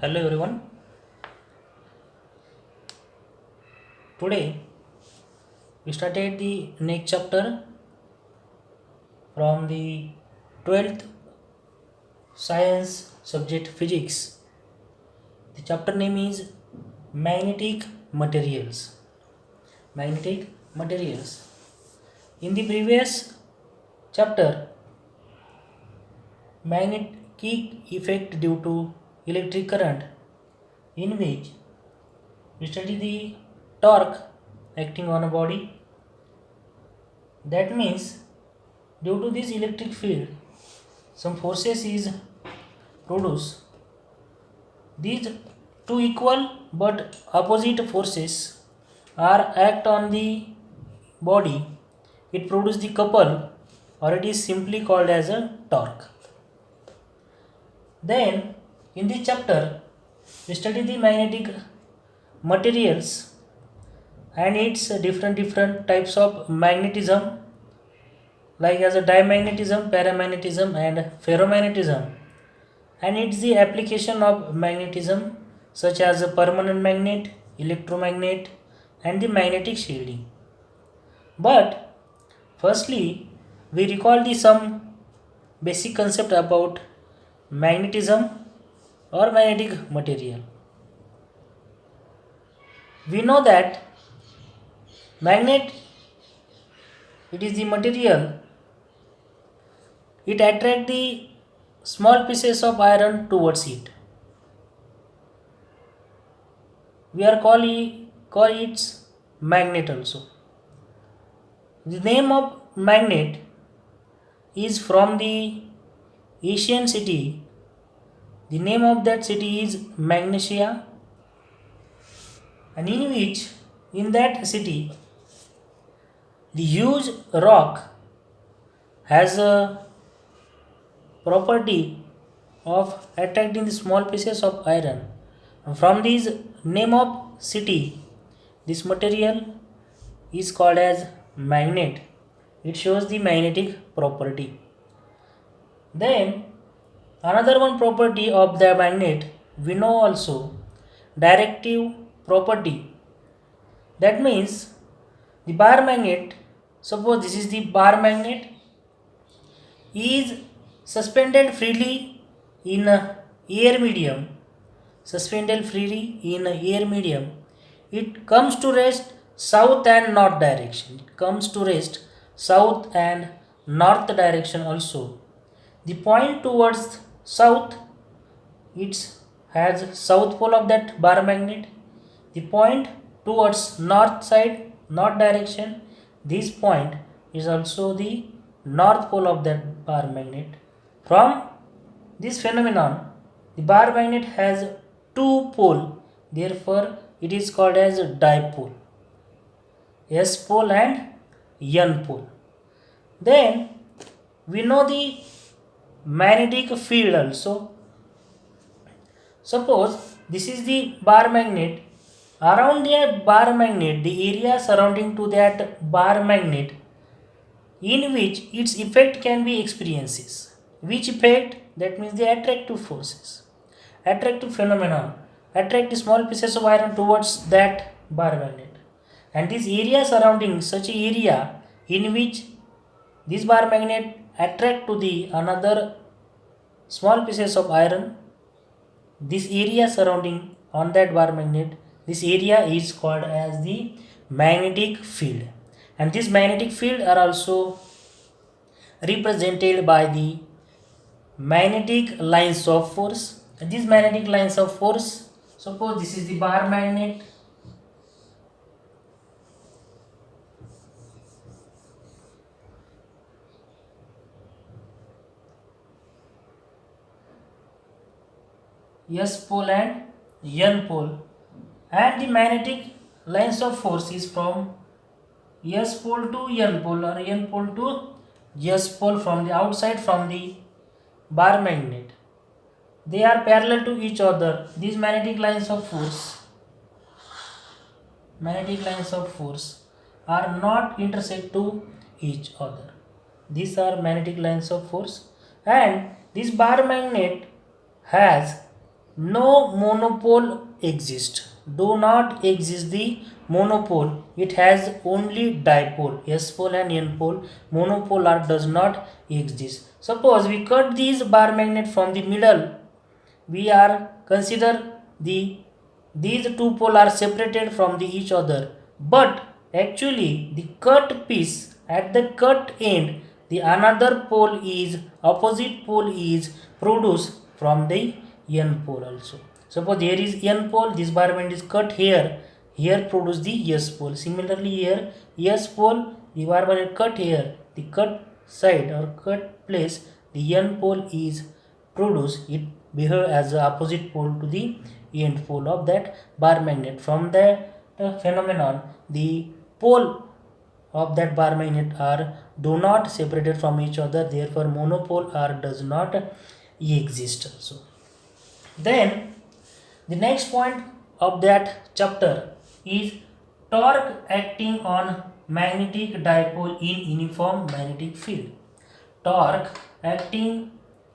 Hello everyone. Today we started the next chapter from the 12th science subject physics. The chapter name is magnetic materials. Magnetic materials. In the previous chapter, magnetic effect due to electric current, in which we study the torque acting on a body. That means due to this electric field, some forces is produced. These two equal but opposite forces are act on the body. It produces the couple, or it is simply called as a torque. Then in this chapter we study the magnetic materials and its different types of magnetism, like as a diamagnetism, paramagnetism and ferromagnetism, and it's the application of magnetism such as a permanent magnet, electromagnet and the magnetic shielding. But firstly we recall the some basic concept about magnetism or magnetic material. We know that magnet, it is the material, it attract the small pieces of iron towards it. We are call it magnet also. The name of magnet is from the Asian city. The name of that city is Magnesia, and in which in that city the huge rock has a property of attracting the small pieces of iron. From this name of city, this material is called as magnet. It shows the magnetic property. Then another one property of the magnet we know also, directive property. That means the bar magnet, suppose this is the bar magnet, is suspended freely in a air medium, suspended freely in a air medium. It comes to rest south and north direction. It comes to rest south and north direction also. The point towards south, it has south pole of that bar magnet. The point towards north side, north direction, this point is also the north pole of that bar magnet. From this phenomenon, the bar magnet has two pole, therefore it is called as a dipole. S pole and N pole. Then we know the magnetic field also. Suppose this is the bar magnet. Around the bar magnet, the area surrounding to that bar magnet, in which its effect can be experiences. Which effect? That means the attractive forces, attractive phenomenon, attract small pieces of iron towards that bar magnet. And this area surrounding such a area in which this bar magnet attract to the another small pieces of iron, this area surrounding on that bar magnet, this area is called as the magnetic field. And this magnetic field are also represented by the magnetic lines of force. And these magnetic lines of force, suppose this is the bar magnet, S pole and N pole, and the magnetic lines of force is from S pole to N pole or N pole to S pole from the outside from the bar magnet. They are parallel to each other. These magnetic lines of force are not intersect to each other. These are magnetic lines of force, and this bar magnet has no monopole exists. Do not exist the monopole. It has only dipole, S pole and N pole. Monopole are does not exist. Suppose we cut these bar magnet from the middle. We are consider these two pole are separated from the each other, but actually the cut piece at the cut end, the another pole is opposite pole is produced from the N pole also. Suppose here is N pole, this bar band is cut here, here produce the S pole. Similarly here S pole, the bar band is cut here, the cut side or cut place, the N pole is produced. It behave as the opposite pole to the end pole of that bar magnet. From that phenomenon, the pole of that bar magnet are do not separated from each other, therefore monopole are does not exist also. Then the next point of that chapter is torque acting on magnetic dipole in uniform magnetic field. Torque acting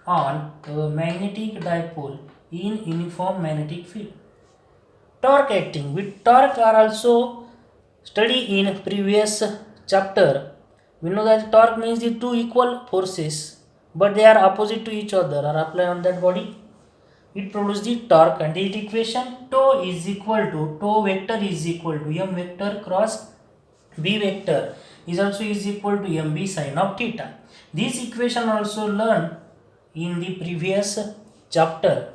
on a magnetic dipole in uniform magnetic field. Torque acting with torque are also studied in previous chapter. We know that torque means the two equal forces, but they are opposite to each other are applied on that body. It produces the torque, and the equation tau is equal to tau vector is equal to m vector cross b vector is also is equal to mb sine of theta. This equation also learned in the previous chapter.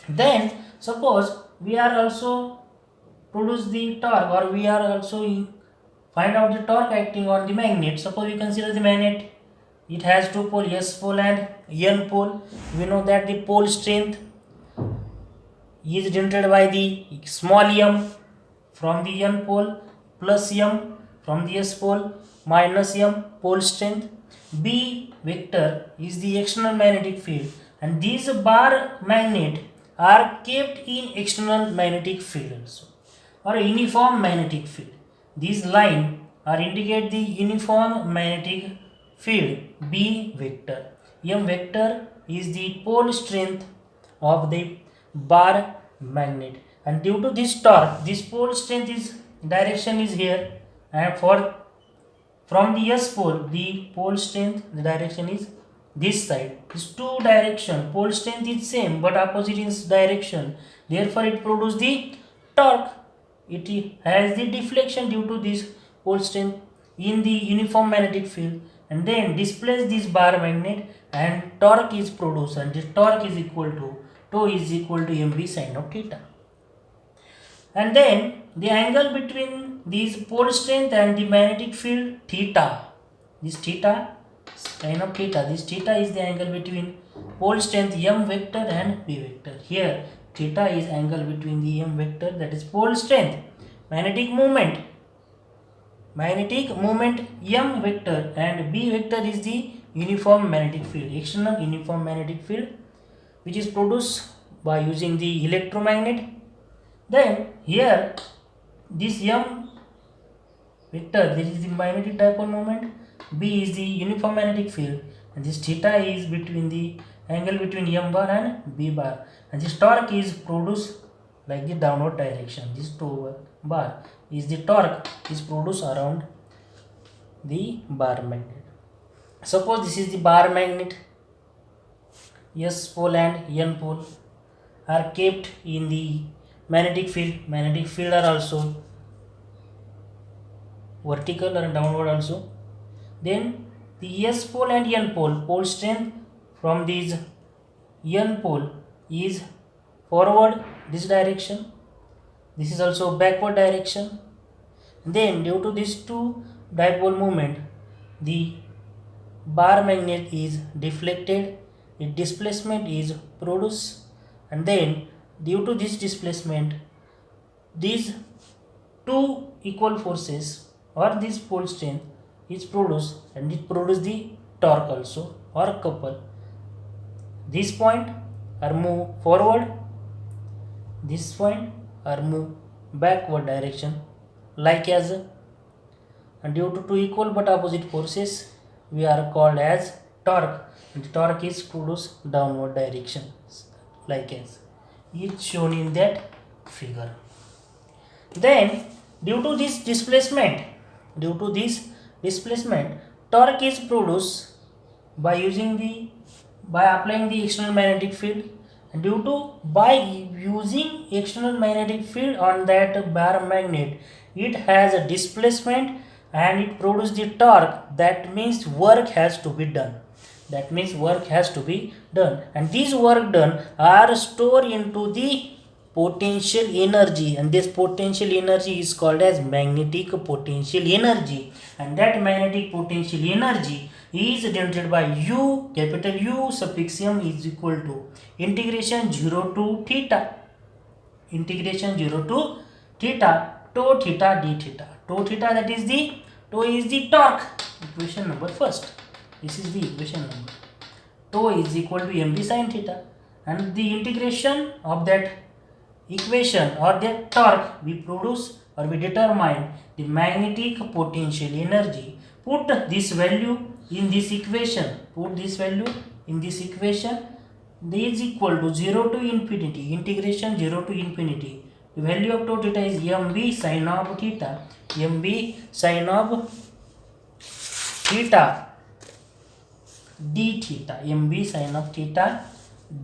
Then suppose we are also produce the torque, or we are also find out the torque acting on the magnet. Suppose we consider the magnet, it has two pole, S pole and N pole. We know that the pole strength is denoted by the small m from the N pole plus m from the S pole minus m pole strength. B vector is the external magnetic field, and these bar magnet are kept in external magnetic field also, or uniform magnetic field. These line are indicate the uniform magnetic field. B vector, M vector is the pole strength of the bar magnet, and due to this torque, this pole strength is direction is here, and for from the S pole, the pole strength, the direction is this side. This two direction, pole strength is same but opposite in direction. Therefore, it produces the torque. It has the deflection due to this pole strength in the uniform magnetic field, and then displace this bar magnet, and torque is produced, and this torque is equal to tau is equal to mb sine of theta. And then the angle between these pole strength and the magnetic field theta, this theta sine of theta, this theta is the angle between pole strength m vector and b vector. Here theta is angle between the m vector, that is pole strength, magnetic moment m vector, and b vector is the uniform magnetic field, external uniform magnetic field, which is produced by using the electromagnet. Then here this m vector, this is the magnetic dipole moment, b is the uniform magnetic field, and this theta is between the angle between m bar and b bar, and this torque is produced like the downward direction. This two bar is the torque is produced around the bar magnet. Suppose this is the bar magnet, S pole and N pole are kept in the magnetic field. Magnetic field are also vertical and downward also. Then the S pole and N pole strength from these N pole is forward this direction, this is also backward direction. Then due to these two dipole moment, the bar magnet is deflected, its displacement is produced, and then due to this displacement, these two equal forces or this pole strength is produced, and it produces the torque also or couple. This point are move forward, this point are move backward direction, like as, and due to two equal but opposite forces, we are called as torque, and the torque is produced downward direction, like as. is shown in that figure. Then due to this displacement, torque is produced by applying the external magnetic field. And by using external magnetic field on that bar magnet, it has a displacement and it produces the torque. That means work has to be done. And these work done are stored into the potential energy, and this potential energy is called as magnetic potential energy. And that magnetic potential energy is denoted by U, capital U suffix m, is equal to integration 0 to theta tau theta d theta. Tau theta, that is the tau is the torque, equation number first. This is the equation number. Tau is equal to mv sin theta, and the integration of that equation or that torque we produce or we determine the magnetic potential energy. Put this value in this equation. This is equal to 0 to infinity, integration 0 to infinity. The value of tau theta is mv sin of theta. mv sin of theta d theta. mv sin of theta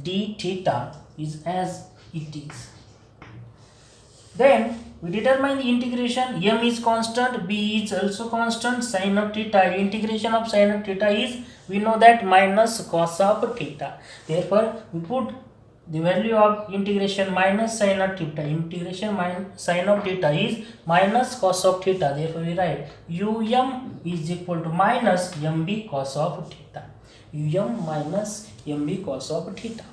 d theta is as it is. Then we determine the integration. M is constant, B is also constant, sin of theta, integration of sin of theta is, we know that, minus cos of theta. Therefore we put the value of integration minus sin of theta. Integration minus sin of theta is minus cos of theta. Therefore we write um is equal to minus mb cos of theta. Minus mb cos of theta.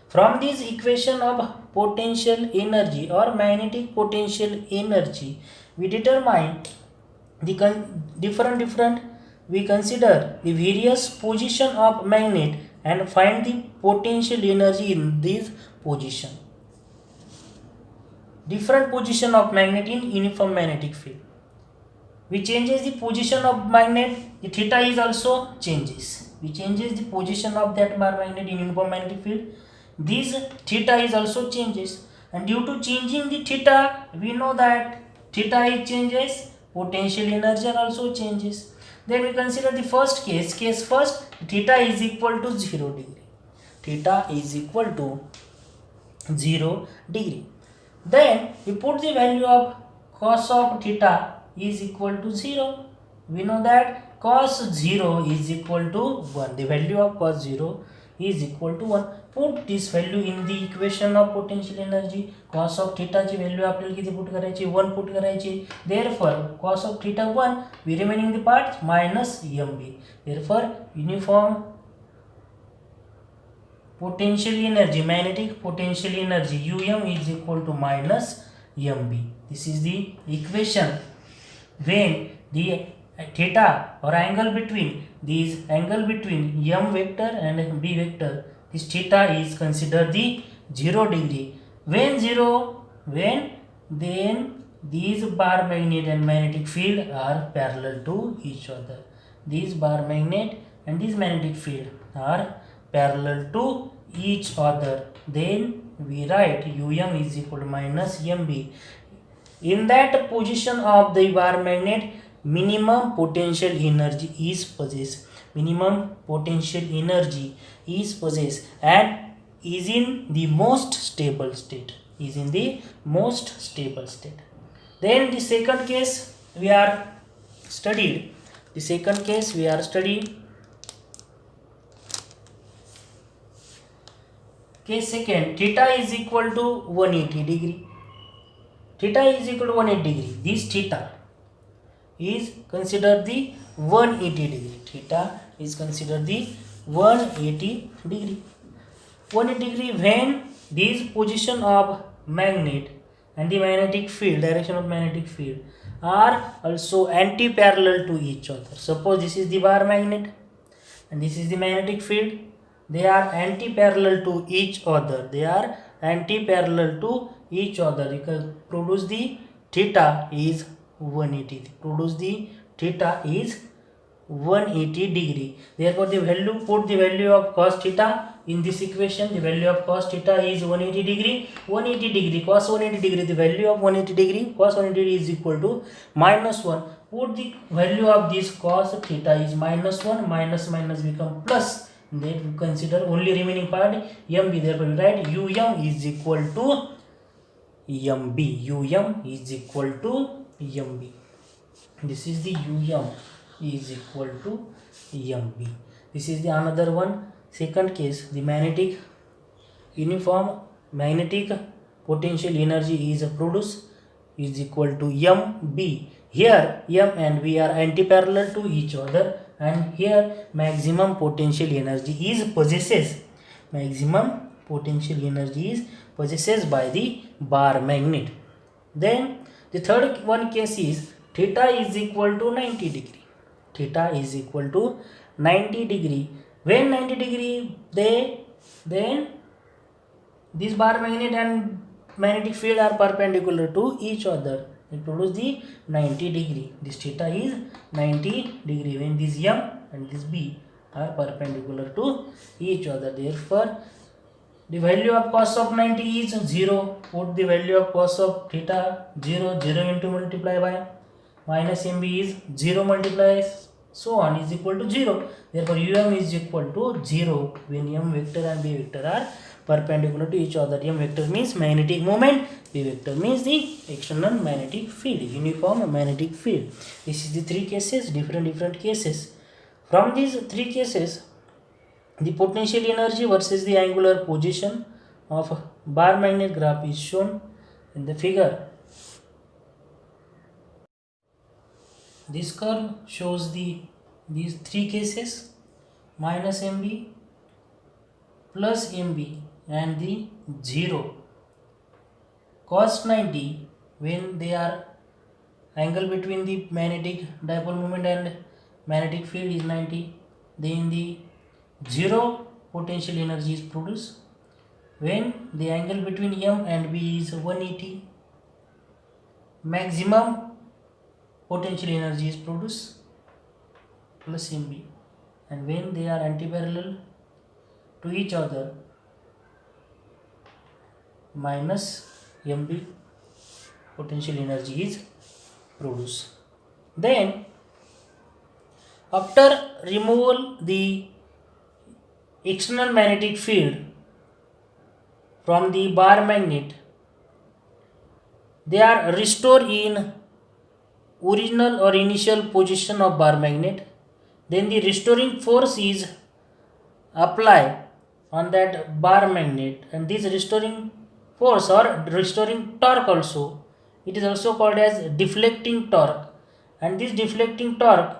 From this equation of potential energy or magnetic potential energy, we determine the we consider the various position of magnet and find the potential energy in this position. Different position of magnet in uniform magnetic field. We changes the position of magnet, the theta is also changes. We changes the position of that bar magnet in uniform magnetic field. This theta is also changes, and due to changing the theta, we know that theta is changes, potential energy also changes. Then we consider the first case. Case first, theta is equal to 0 degree. Theta is equal to 0 degree. Then we put the value of cos of theta is equal to 0. We know that cos 0 is equal to 1. The value of cos 0 is equal to 1. Put this value in the equation of potential energy. Cos of theta ची value आपल्याला किती put करायची, 1 put करायची. Therefore cos of theta 1, we remaining the part minus mb. Therefore uniform potential energy, magnetic potential energy um is equal to minus mb. This is the equation when the theta or angle between m vector and b vector, this theta is considered the 0 degree. When then these bar magnet and magnetic field are parallel to each other. These bar magnet and this magnetic field are parallel to each other. Then we write um is equal to minus mb. In that position of the bar magnet, minimum potential energy is possessed. Minimum potential energy is possessed and is in the most stable state. Then the second case we are studied. Case second, theta is equal to 180 degree. This theta is considered the 180 degree. Theta is considered the 180 degree. 180 degree when this position of magnet and the magnetic field, direction of magnetic field, are also anti-parallel to each other. Suppose this is the bar magnet and this is the magnetic field. They are anti-parallel to each other. You can produce the theta is 180. Theta is 180 degree. Therefore, put the value of cos theta in this equation, the value of cos theta is 180 degree. 180 degree, cos 180 degree, the value of 180 degree, cos 180 degree is equal to -1. Put the value of this cos theta is -1, minus become plus. Then consider only remaining part mb. Therefore, we write um is equal to mb. Um is equal to mb. This is the um is equal to mb. This is the another one. Second case, the magnetic uniform magnetic potential energy is produced is equal to mb. Here m and b are anti-parallel to each other, and here maximum potential energy is possesses. Maximum potential energy is possessed by the bar magnet. Then the third one case is theta is equal to 90 degree. Theta is equal to 90 degree. When 90 degree, then this bar magnet and magnetic field are perpendicular to each other. It produce the 90 degree. This theta is 90 degree when this m and this b are perpendicular to each other. Therefore, the value of cos of 90 is 0. Put the value of cos of theta 0. 0 into multiply by minus mb is 0 multiplies so on is equal to 0. Therefore, um is equal to 0 when m vector and b vector are perpendicular to each other. M vector means magnetic moment, b vector means the external magnetic field, uniform magnetic field. This is the three cases, different cases. From these three cases, the potential energy versus the angular position of bar magnet graph is shown in the figure. This curve shows these three cases, minus mb, plus mb and the 0. Cos 90 when they are angle between the magnetic dipole moment and magnetic field is 90, then the 0 potential energy is produced. When the angle between m and b is 180, maximum potential energy is produced plus mb, and when they are anti-parallel to each other, minus mb potential energy is produced. Then after removal the external magnetic field from the bar magnet, they are restored in original or initial position of bar magnet. Then the restoring force is applied on that bar magnet, and this restoring force or restoring torque also, it is also called as deflecting torque. And this deflecting torque,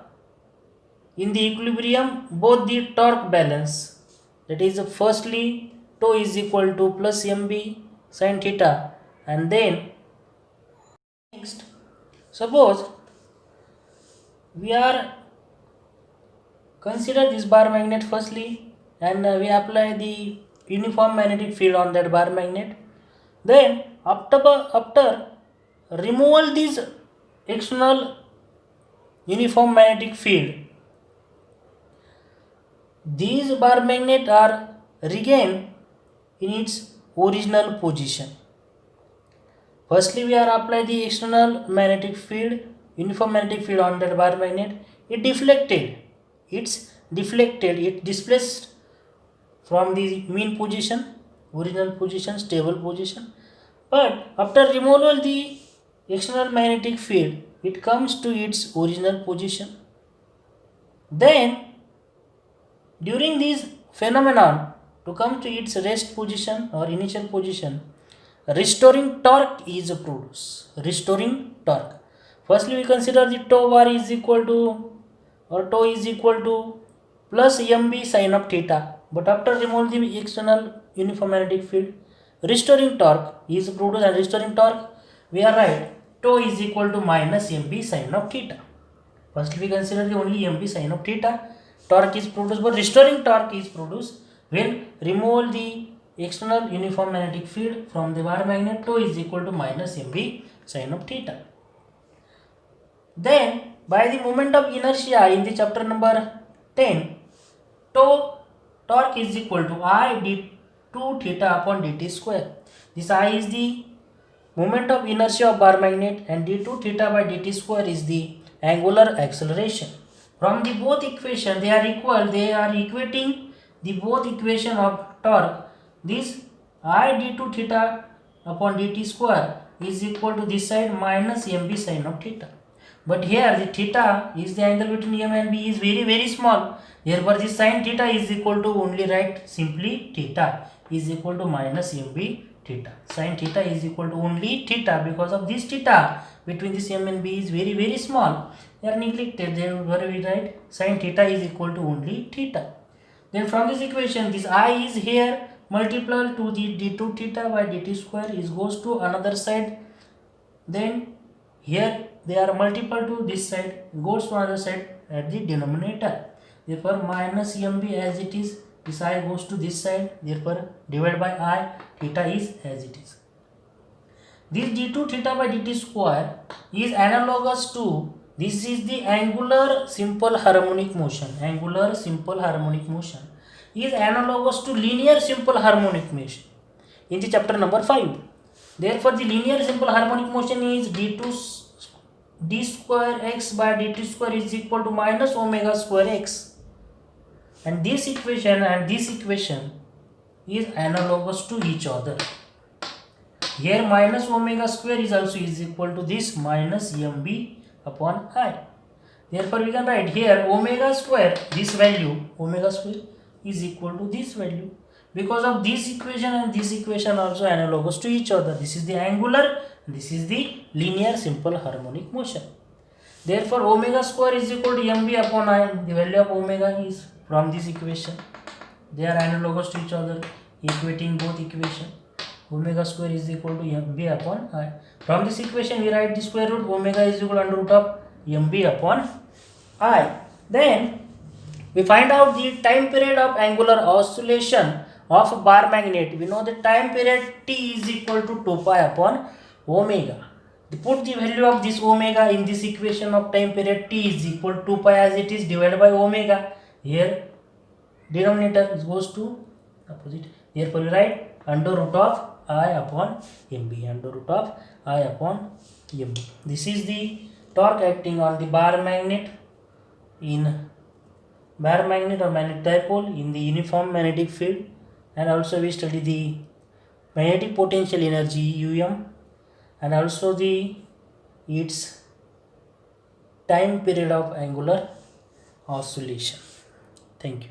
in the equilibrium both the torque balance, that is firstly tau is equal to plus mb sin theta, and then next suppose we are consider this bar magnet firstly, and we apply the uniform magnetic field on that bar magnet. Then after removal this external uniform magnetic field, these bar magnet are regained in its original position. Firstly, we are apply the external magnetic field, uniform magnetic field on that bar magnet. It displaced from the mean position, original position, stable position. But after removal the external magnetic field, it comes to its original position. Then during this phenomenon to come to its rest position or initial position, restoring torque is produced. Restoring torque. Firstly, we consider the tau bar is equal to, or tau is equal to plus mb sin of theta. But after removing the external uniform magnetic field, restoring torque is produced, and restoring torque we are right tau is equal to minus mb sin of theta. Firstly, we consider the only mb sin of theta. Torque is produced, but restoring torque is produced when remove the external uniform magnetic field from the bar magnet. Tau is equal to minus mb sin of theta. Then by the moment of inertia in the chapter number 10, tau torque is equal to I d2 theta upon dt square. This I is the moment of inertia of bar magnet and d2 theta by dt square is the angular acceleration. From the both equation they are equal, they are equating the both equation of torque. This I d2 theta upon dt square is equal to this side minus mb sin of theta. But here the theta is the angle between m and b is very small. Therefore this sin theta is equal to, only write simply theta is equal to minus mb theta. Sin theta is equal to only theta, because of this theta between this m and b is very small. They are neglected. Therefore we write sin theta is equal to only theta. Then from this equation this I is here multiplied to the d2 theta by dt square is goes to another side. Then here they are multiplied to this side, goes to another side at the denominator. Therefore minus mb as it is, this I goes to this side, therefore divided by I, theta is as it is. This d2 theta by dt square is analogous to, this is the angular simple harmonic motion. Angular simple harmonic motion is analogous to linear simple harmonic motion in the chapter number 5. Therefore the linear simple harmonic motion is d square x by dt square is equal to minus omega square x, and this equation is analogous to each other. Here minus omega square is also is equal to this minus mb upon I. Therefore we can write here omega square, this value omega square is equal to this value, because of this equation and this equation also analogous to each other. This is the angular, this is the linear simple harmonic motion. Therefore omega square is equal to mb upon I. The value of omega is from this equation. They are analogous to each other, equating both equation. Omega square is equal to mb upon I. From this equation we write the square root omega is equal to under root of mb upon I. Then we find out the time period of angular oscillation of bar magnet. We know the time period t is equal to 2 pi upon omega. Put the value of this omega in this equation of time period t is equal to 2 pi as it is divided by omega. Here denominator goes to opposite. Therefore we write under root of I upon mb, under root of I upon mb. This is the torque acting on the bar magnet in bar magnet or magnetic dipole in the uniform magnetic field, and also we study the magnetic potential energy um, and also the its time period of angular oscillation. Thank you.